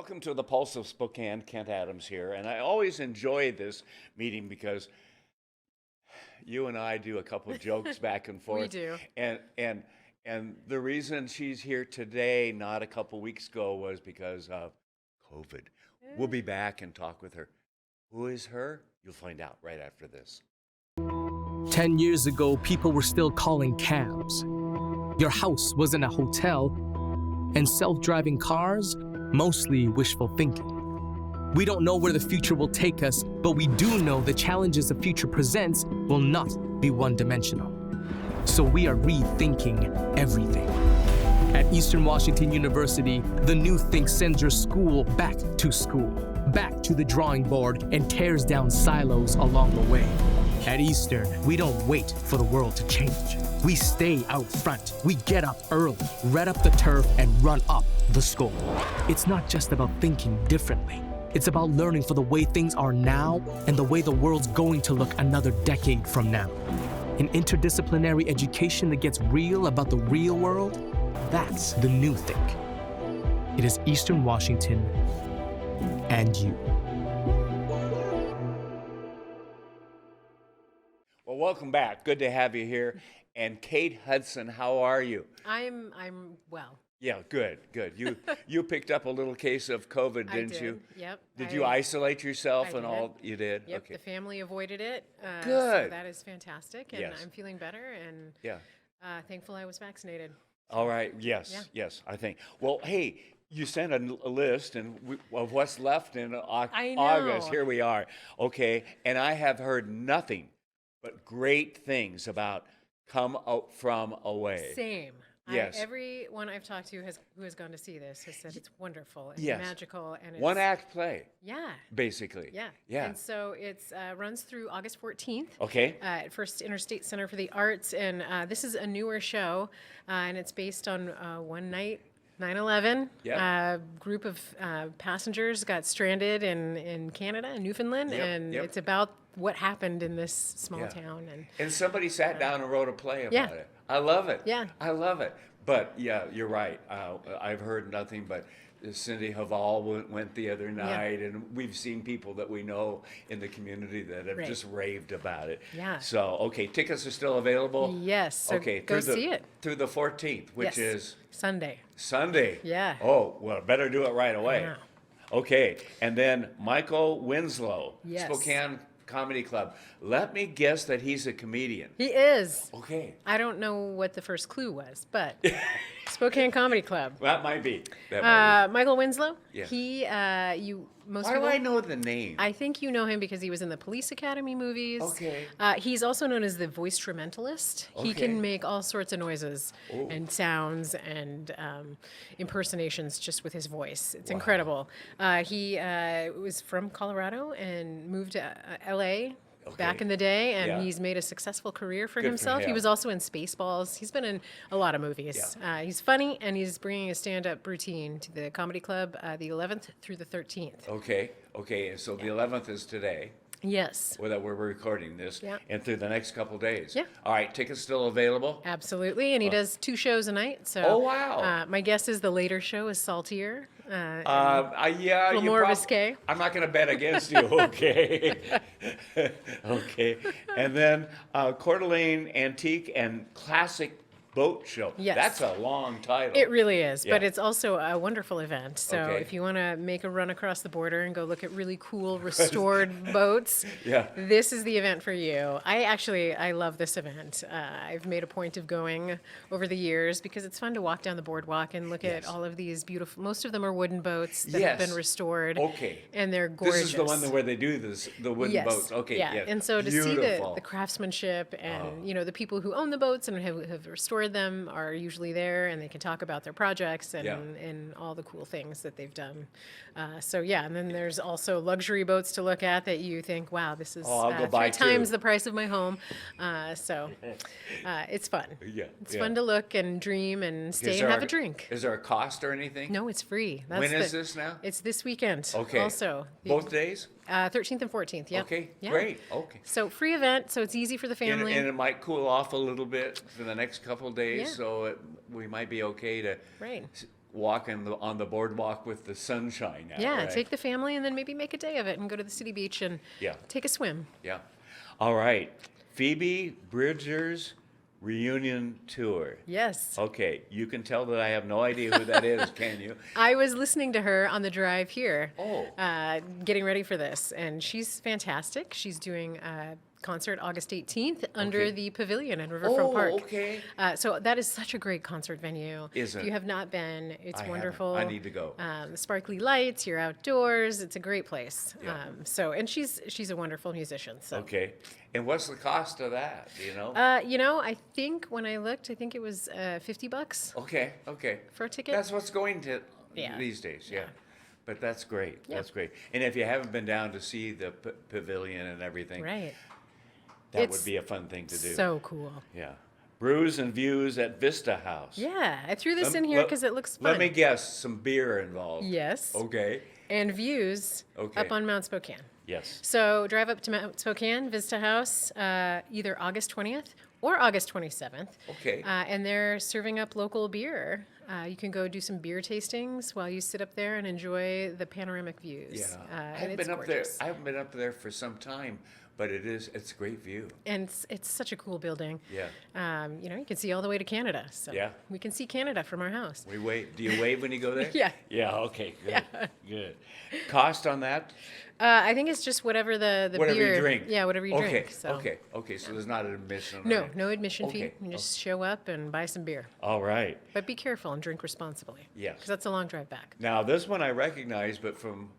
Welcome to the Pulse of Spokane. Kent Adams here, and I always enjoy this meeting because you and I do a couple of jokes back and forth. We do. And the reason she's here today, not a couple weeks ago, was because of COVID. We'll be back and talk with her. Who is her? You'll find out right after this. 10 years ago, people were still calling cabs. Your house wasn't a hotel, and self-driving cars, mostly wishful thinking. We don't know where the future will take us, but we do know the challenges the future presents will not be one-dimensional. So we are rethinking everything. At Eastern Washington University, the new think sends your school, back to the drawing board, and tears down silos along the way. At Eastern, we don't wait for the world to change. We stay out front. We get up early, red up the turf, and run up the score. It's not just about thinking differently. It's about learning for the way things are now and the way the world's going to look another decade from now. An interdisciplinary education that gets real about the real world, that's the new think. It is Eastern Washington and you. Well, welcome back. Good to have you here. And Kate Hudson, how are you? I'm well. Yeah, good. You picked up a little case of COVID, didn't you? Yep. Did you isolate yourself I and did. all? You did? Yep, Okay. the family avoided it. Good. So that is fantastic, and Yes. I'm feeling better, and Yeah. thankful I was vaccinated. All right. Yes. Yeah. Yes. I think. Well, hey, you sent a list of what's left in I know. August. Here we are. Okay. And I have heard nothing but great things about Come Out From Away. Same. Yes. Everyone I've talked to who has gone to see this has said it's wonderful and Yes. magical, and it's One act play, Yeah. basically. Yeah. Yeah. And so it's runs through August 14th. Okay. At First Interstate Center for the Arts, and this is a newer show, and it's based on one night, 9/11. Yeah. Group of passengers got stranded in Canada, in Newfoundland, Yep, and yep. it's about what happened in this small Yeah. town. And somebody sat down and wrote a play about Yeah. it. I love it. Yeah. I love it. But yeah, you're right. I've heard nothing but Cindy Haval went the other night, and we've seen people that we know in the community that have Right. just raved about it. Yeah. So, okay, tickets are still available? Yes, so okay, go through see it. Through the 14th, which Yes. is Sunday. Sunday. Yeah. Oh, well, better do it right away. know. Okay, and then Michael Winslow, Yes. Spokane Comedy Club. Let me guess that he's a comedian. He is. Okay. I don't know what the first clue was, but Spokane Comedy Club. That might be. That might Michael Winslow. Yeah. He, most be. Why do people. I know the name? I think you know him because he was in the Police Academy movies. Okay. He's also known as the voice instrumentalist. He Okay. can make all sorts of noises Oh. and sounds and impersonations just with his voice. It's incredible. He was from Colorado and moved to LA. Back Okay. in the day, and Yeah. he's made a successful career for Good for himself. He him. was also in Spaceballs. He's been in a lot of movies. He's funny, and he's bringing a stand-up routine to the comedy club the 11th through the 13th. Okay. And so the 11th is today, Yes. that we're recording this, Yeah. and through the next couple days. Yeah. All right, tickets still available? Absolutely, and he does 2 shows a night. So, Oh, wow. My guess is the later show is saltier. Yeah. little more risque. I'm not going to bet against you, okay? Okay. And then Coeur d'Alene Antique and Classic Boat Show. Yes. That's a long title. It really is, but Yeah. it's also a wonderful event. So Okay. if you want to make a run across the border and go look at really cool restored boats, Yeah. this is the event for you. I love this event. I've made a point of going over the years because it's fun to walk down the boardwalk and look Yes. at all of these beautiful, most of them are wooden boats that Yes. have been restored. Okay. And they're gorgeous. This is the one where they do the wooden Yes. boats. Okay. Yeah. Yes. And so to see Beautiful. the craftsmanship and the people who own the boats and have restored them are usually there, and they can talk about their projects and Yeah. and all the cool things that they've done. And then there's also luxury boats to look at that you think, wow, this is I'll go buy 3 times two. the price of my home. It's fun. Yeah. It's fun to look and dream and stay and have a drink. Is there a cost or anything? No, it's free. When is this now? It's this weekend. Okay. Also, Both days? 13th and 14th. Yep. Okay. Yeah. Great. Okay. So free event, so it's easy for the family. And it might cool off a little bit for the next couple of days, Yeah. so we might be okay to Right. walking on the boardwalk with the sunshine out. Yeah, right? take the family and then maybe make a day of it and go to the city beach and Yeah. take a swim. Yeah. All right. Phoebe Bridgers reunion tour. Yes. Okay, you can tell that I have no idea who that is, can you? I was listening to her on the drive here, Oh. getting ready for this, and she's fantastic. She's doing a concert August 18th under Okay. the Pavilion in Riverfront Park. Okay. So that is such a great concert venue. Is If it? you have not been, it's I haven't. wonderful. I need to go. The sparkly lights, you're outdoors. It's a great place. Yeah. And she's a wonderful musician. So. Okay. And what's the cost of that? Do you know? I think when I looked, I think it was $50 Okay. Okay. for a ticket. That's what's going to Yeah. these days. Yeah. Yeah. But that's great. Yeah. That's great. And if you haven't been down to see the pavilion and everything, Right. that It's would be a fun thing to do. So cool. Yeah. Brews and views at Vista House. Yeah, I threw this Lem- in here let- because it looks fun. Let me guess, some beer involved. Yes. Okay. And views Okay. up on Mount Spokane. Yes. So drive up to Mount Spokane, Vista House, either August 20th or August 27th. Okay. And they're serving up local beer. You can go do some beer tastings while you sit up there and enjoy the panoramic views. Yeah. I And haven't it's been up gorgeous. there. I haven't been up there for some time, but it's a great view. And it's such a cool building. Yeah. You can see all the way to Canada. So Yeah. we can see Canada from our house. We wave. Do you wave when you go there? Yeah. Yeah. Okay. Good. Good. Cost on that? I think it's just whatever the Whatever beer. you drink. Yeah, whatever you okay. drink. So. Okay. Okay. So there's not an admission. or No, anything. no admission fee. Okay. You just show up and buy some beer. All right. But be careful and drink responsibly. Yes. Because that's a long drive back. Now this one I recognize, but from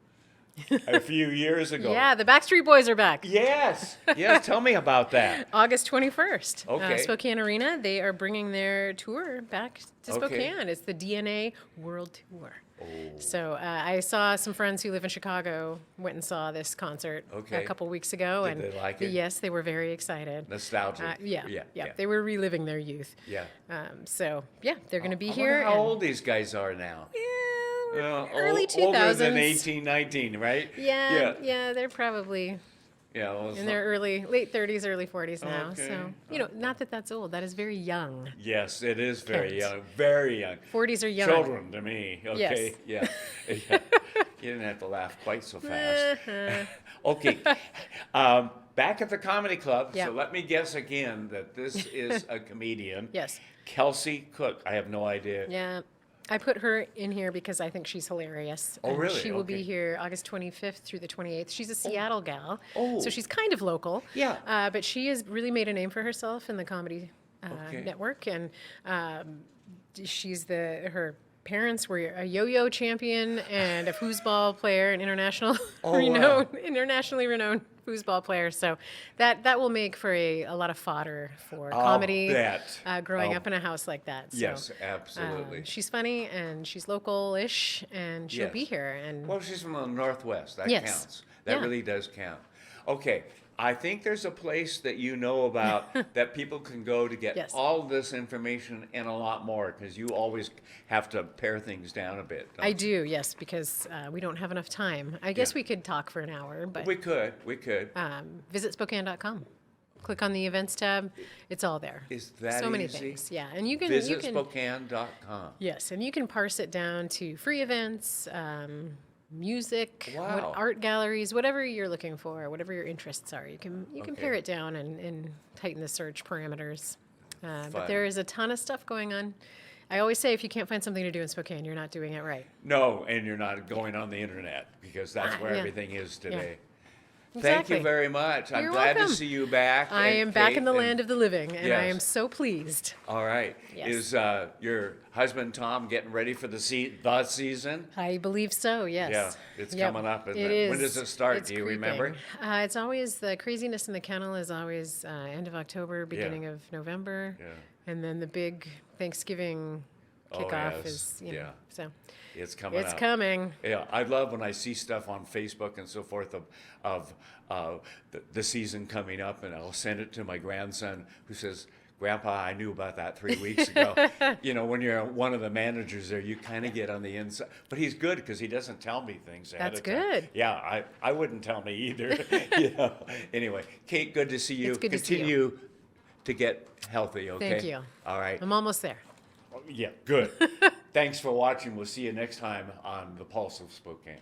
a few years ago. Yeah, the Backstreet Boys are back. Yes. Yes. Tell me about that. August 21st. Okay. Spokane Arena, they are bringing their tour back to Okay. Spokane. It's the DNA World Tour. Oh. So I saw some friends who live in Chicago went and saw this concert Okay. a couple weeks ago. Did and they like it? Yes, they were very excited. Nostalgic. Yeah, Yeah. yeah, They were reliving their youth. Yeah. They're going to be I here. wonder how and- old these guys are now. early 2000s. Older than 18, 19, right? Yeah, they're probably Yeah. Well, it's in not- their late 30s, early 40s now. Okay, So, not that that's old. That is very young. Yes, it is very Kids. young. Very young. 40s are young. Children to me. Okay. Yes. Yeah. Yeah. You didn't have to laugh quite so fast. Okay. Back at the comedy club. Yeah. So let me guess again that this is a comedian. Yes. Kelsey Cook. I have no idea. Yeah. I put her in here because I think she's hilarious. Oh, And really? She will Okay. be here August 25th through the 28th. She's a Seattle gal. Oh. So she's kind of local. Yeah. But she has really made a name for herself in the comedy Okay. network. And her parents were a yo-yo champion and a foosball player, an internationally renowned foosball player. So that will make for a lot of fodder for comedy. bet. Growing up in a house like that. So, Yes, absolutely. she's funny and she's local-ish and she'll Yes. be here. And Well, she's from the Northwest. That Yes. counts. That Yeah. really does count. Okay. I think there's a place that you know about that people can go to get Yes. all this information and a lot more, because you always have to pare things down a bit. don't I you? do, yes, because we don't have enough time. I guess Yeah. we could talk for an hour, but We could. visit Spokane.com. Click on the events tab. It's all there. Is that so many easy? things? Yeah, and you can VisitSpokane.com. Yes, and you can parse it down to free events, music, Wow. art galleries, whatever you're looking for, whatever your interests are. You can Okay. pare it down and tighten the search parameters. Fun. But there is a ton of stuff going on. I always say if you can't find something to do in Spokane, you're not doing it right. No, and you're not going on the internet, because that's where yeah. everything is today. Thank Exactly. you very much. I'm You're glad welcome. to see you back. I and am back Kate, in the and- land of the living, and I Yes. am so pleased. All right. Yes. Is your husband Tom getting ready for the season? I believe so, yes. Yeah, it's Yep, coming up, isn't it it? When is. does it start? It's Do you creeping. remember? It's always, the craziness in the kennel is always end of October, beginning of November. Yeah. And then the big Thanksgiving Oh, kickoff yes. is, Yeah. so It's coming it's up. coming. Yeah, I love when I see stuff on Facebook and so forth of the season coming up, and I'll send it to my grandson, who says, "Grandpa, I knew about that 3 weeks ago." When you're one of the managers there, you kind of get on the inside. But he's good because he doesn't tell me things ahead That's of time. good. Yeah, I wouldn't tell me either. Anyway, Kate, good to see you. It's good to see you. Continue to get healthy, okay? Thank you. All right. I'm almost there. Yeah, good. Thanks for watching. We'll see you next time on The Pulse of Spokane.